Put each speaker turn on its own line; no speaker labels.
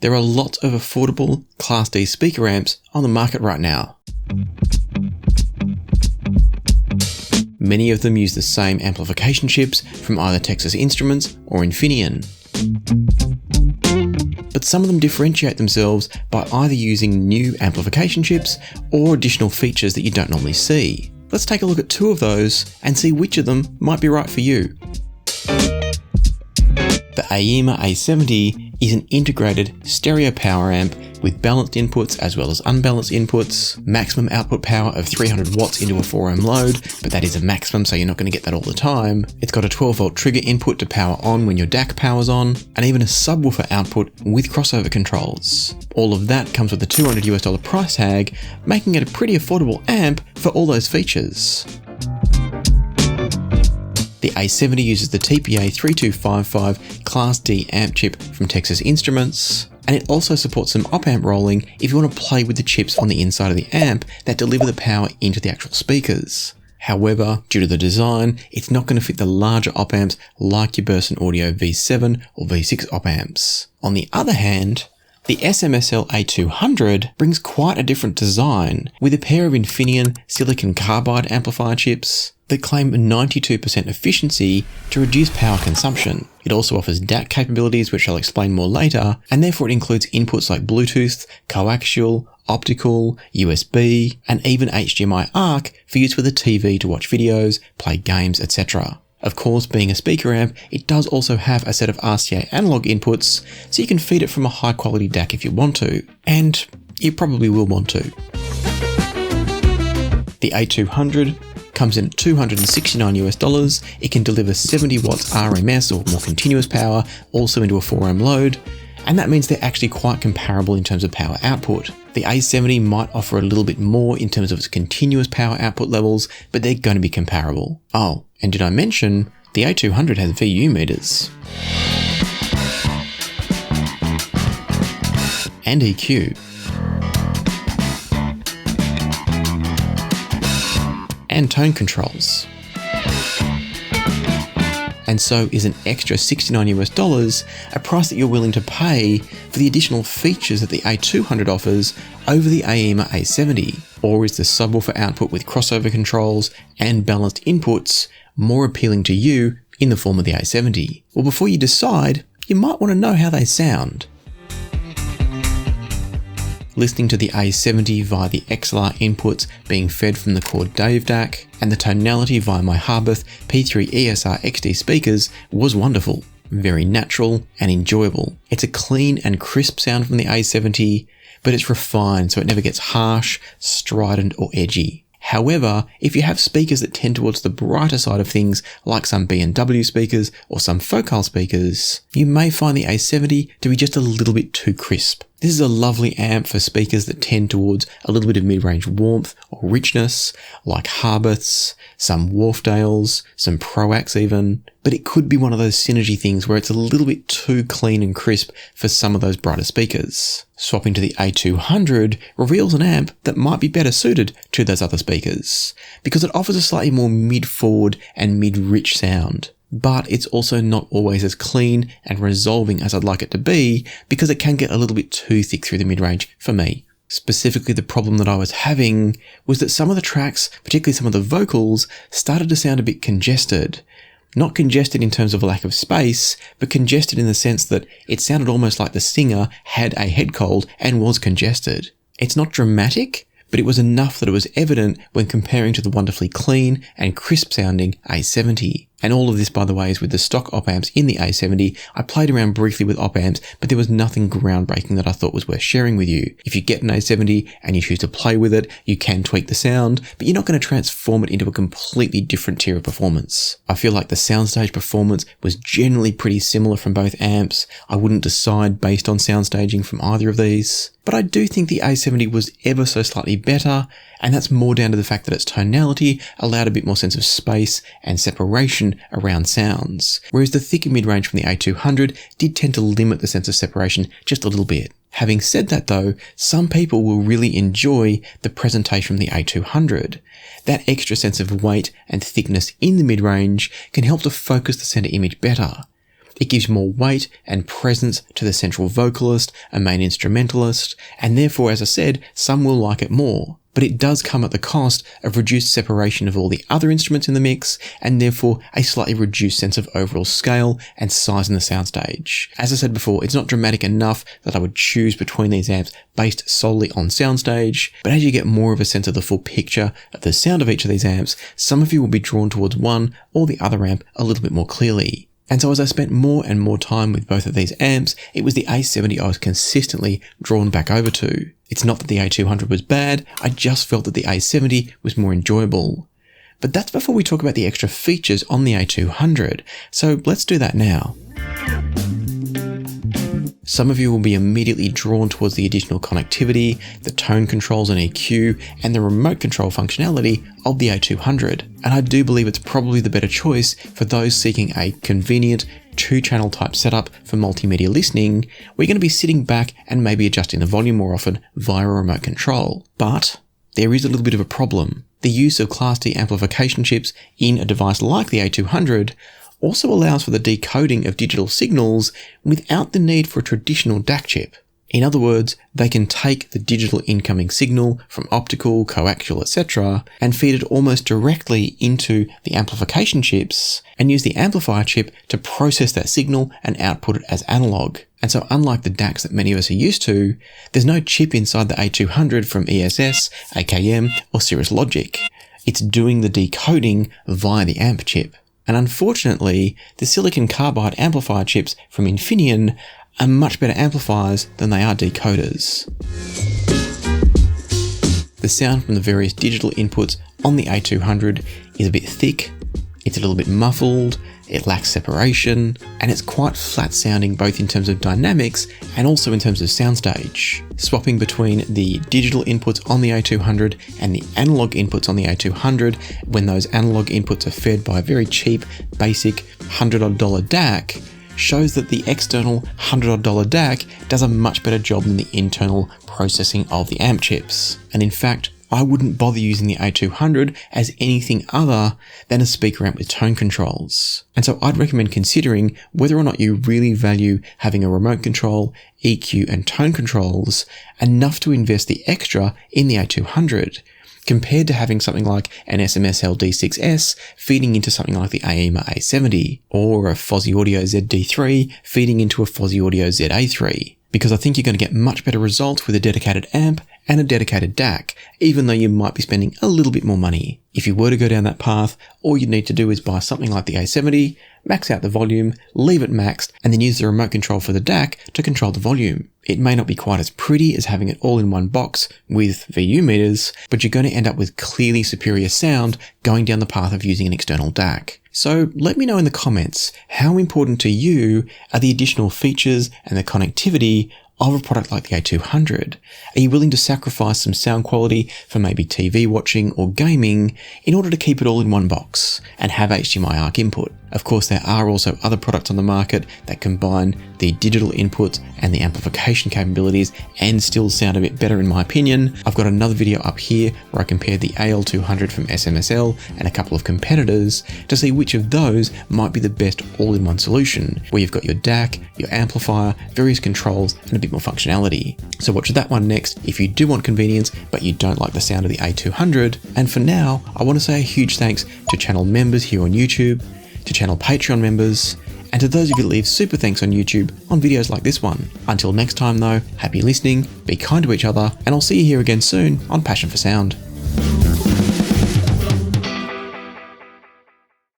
There are lots of affordable Class D speaker amps on the market right now. Many of them use the same amplification chips from either Texas Instruments or Infineon. But some of them differentiate themselves by either using new amplification chips or additional features that you don't normally see. Let's take a look at two of those and see which of them might be right for you. The AIYIMA A70 is an integrated stereo power amp with balanced inputs as well as unbalanced inputs, maximum output power of 300 watts into a 4ohm load, but that is a maximum, so you're not going to get that all the time. It's got a 12 volt trigger input to power on when your DAC powers on, and even a subwoofer output with crossover controls. All of that comes with a $200 price tag, making it a pretty affordable amp for all those features. The A70 uses the TPA3255 Class D amp chip from Texas Instruments, and it also supports some op-amp rolling if you want to play with the chips on the inside of the amp that deliver the power into the actual speakers. However, due to the design, it's not going to fit the larger op-amps like your Burson Audio V7 or V6 op-amps. On the other hand, the SMSL A200 brings quite a different design with a pair of Infineon silicon carbide amplifier chips that claim 92% efficiency to reduce power consumption. It also offers DAC capabilities, which I'll explain more later, and therefore it includes inputs like Bluetooth, coaxial, optical, USB, and even HDMI ARC for use with a TV to watch videos, play games, etc. Of course, being a speaker amp, it does also have a set of RCA analog inputs, so you can feed it from a high quality DAC if you want to, and you probably will want to. The A200 comes in at $269. It can deliver 70 watts RMS or more continuous power, also into a 4ohm load, and that means they're actually quite comparable in terms of power output. The A70 might offer a little bit more in terms of its continuous power output levels, but they're going to be comparable. Oh, and did I mention the A200 has VU meters and EQ. And tone controls. And so is an extra $69 a price that you're willing to pay for the additional features that the A200 offers over the AIYIMA A70? Or is the subwoofer output with crossover controls and balanced inputs more appealing to you in the form of the A70? Well, before you decide, you might want to know how they sound. Listening to the A70 via the XLR inputs being fed from the Cord Dave DAC, and the tonality via my Harbath P3 ESR XD speakers was wonderful, very natural and enjoyable. It's a clean and crisp sound from the A70, but it's refined so it never gets harsh, strident or edgy. However, if you have speakers that tend towards the brighter side of things, like some B&W speakers or some Focal speakers, you may find the A70 to be just a little bit too crisp. This is a lovely amp for speakers that tend towards a little bit of mid-range warmth or richness, like Harbaths, some Wharfdales, some Proax even, but it could be one of those synergy things where it's a little bit too clean and crisp for some of those brighter speakers. Swapping to the A200 reveals an amp that might be better suited to those other speakers, because it offers a slightly more mid-forward and mid-rich sound. But it's also not always as clean and resolving as I'd like it to be, because it can get a little bit too thick through the mid-range for me. Specifically, the problem that I was having was that some of the tracks, particularly some of the vocals, started to sound a bit congested. Not congested in terms of a lack of space, but congested in the sense that it sounded almost like the singer had a head cold and was congested. It's not dramatic, but it was enough that it was evident when comparing to the wonderfully clean and crisp sounding A70. And all of this, by the way, is with the stock op-amps in the A70. I played around briefly with op-amps, but there was nothing groundbreaking that I thought was worth sharing with you. If you get an A70 and you choose to play with it, you can tweak the sound, but you're not going to transform it into a completely different tier of performance. I feel like the soundstage performance was generally pretty similar from both amps. I wouldn't decide based on soundstaging from either of these. But I do think the A70 was ever so slightly better, and that's more down to the fact that its tonality allowed a bit more sense of space and separation around sounds, whereas the thicker mid-range from the A200 did tend to limit the sense of separation just a little bit. Having said that though, some people will really enjoy the presentation from the A200. That extra sense of weight and thickness in the mid-range can help to focus the center image better. It gives more weight and presence to the central vocalist, a main instrumentalist, and therefore, as I said, some will like it more. But it does come at the cost of reduced separation of all the other instruments in the mix, and therefore a slightly reduced sense of overall scale and size in the soundstage. As I said before, it's not dramatic enough that I would choose between these amps based solely on soundstage, but as you get more of a sense of the full picture of the sound of each of these amps, some of you will be drawn towards one or the other amp a little bit more clearly. And so as I spent more and more time with both of these amps, it was the A70 I was consistently drawn back over to. It's not that the A200 was bad, I just felt that the A70 was more enjoyable. But that's before we talk about the extra features on the A200, so let's do that now. Some of you will be immediately drawn towards the additional connectivity, the tone controls and EQ, and the remote control functionality of the A200. And I do believe it's probably the better choice for those seeking a convenient 2-channel type setup for multimedia listening, where you're going to be sitting back and maybe adjusting the volume more often via a remote control. But there is a little bit of a problem. The use of Class D amplification chips in a device like the A200 also allows for the decoding of digital signals without the need for a traditional DAC chip. In other words, they can take the digital incoming signal from optical, coaxial, etc. and feed it almost directly into the amplification chips and use the amplifier chip to process that signal and output it as analog. And so unlike the DACs that many of us are used to, there's no chip inside the A200 from ESS, AKM or Cirrus Logic. It's doing the decoding via the amp chip. And unfortunately, the silicon carbide amplifier chips from Infineon are much better amplifiers than they are decoders. The sound from the various digital inputs on the A200 is a bit thick, it's a little bit muffled, it lacks separation, and it's quite flat sounding both in terms of dynamics and also in terms of soundstage. Swapping between the digital inputs on the A200 and the analog inputs on the A200, when those analog inputs are fed by a very cheap, basic $100 DAC, shows that the external $100 DAC does a much better job than the internal processing of the amp chips. And in fact, I wouldn't bother using the A200 as anything other than a speaker amp with tone controls. And so I'd recommend considering whether or not you really value having a remote control, EQ and tone controls enough to invest the extra in the A200, compared to having something like an SMSL D6S feeding into something like the AEMA A70, or a Fuzzy Audio ZD3 feeding into a Fuzzy Audio ZA3. Because I think you're going to get much better results with a dedicated amp and a dedicated DAC, even though you might be spending a little bit more money. If you were to go down that path, all you'd need to do is buy something like the A70, max out the volume, leave it maxed, and then use the remote control for the DAC to control the volume. It may not be quite as pretty as having it all in one box with VU meters, but you're going to end up with clearly superior sound going down the path of using an external DAC. So let me know in the comments, how important to you are the additional features and the connectivity of a product like the A200? Are you willing to sacrifice some sound quality for maybe TV watching or gaming in order to keep it all in one box and have HDMI ARC input? Of course, there are also other products on the market that combine the digital inputs and the amplification capabilities and still sound a bit better in my opinion. I've got another video up here where I compared the AL200 from SMSL and a couple of competitors to see which of those might be the best all-in-one solution, where you've got your DAC, your amplifier, various controls, and a bit more functionality. So watch that one next if you do want convenience but you don't like the sound of the A200. And for now, I want to say a huge thanks to channel members here on YouTube, to channel Patreon members, and to those of you that leave super thanks on YouTube on videos like this one. Until next time though, happy listening, be kind to each other, and I'll see you here again soon on Passion for Sound.